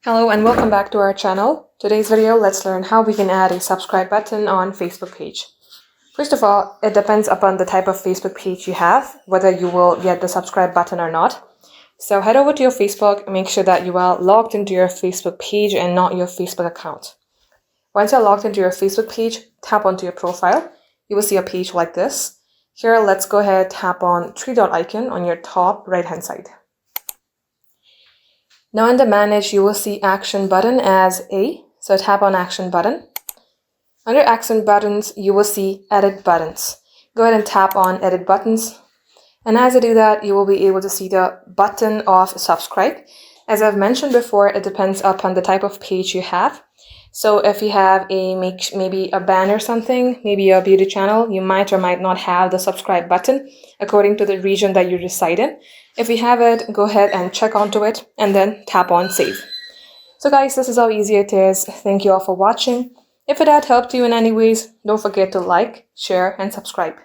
Hello and welcome back to our channel. Today's video, let's learn how we can add a subscribe button on Facebook page. First of all, it depends upon the type of Facebook page you have, whether you will get the subscribe button or not. So head over to your Facebook, make sure that you are logged into your Facebook page and not your Facebook account. Once you're logged into your Facebook page, tap onto your profile. You will see a page like this. Here, let's go ahead, tap on three dot icon on your top right hand side. Now under Manage, you will see Action button as A, so tap on Action button. Under Action buttons, you will see Edit buttons. Go ahead and tap on Edit buttons. And as you do that, you will be able to see the button of subscribe. As I've mentioned before, it depends upon the type of page you have. So if you have maybe a band or something, maybe a beauty channel, you might or might not have the subscribe button according to the region that you reside in. If you have it, go ahead and check onto it and then tap on Save. So guys, this is how easy it is. Thank you all for watching. If it had helped you in any ways, don't forget to like, share, and subscribe.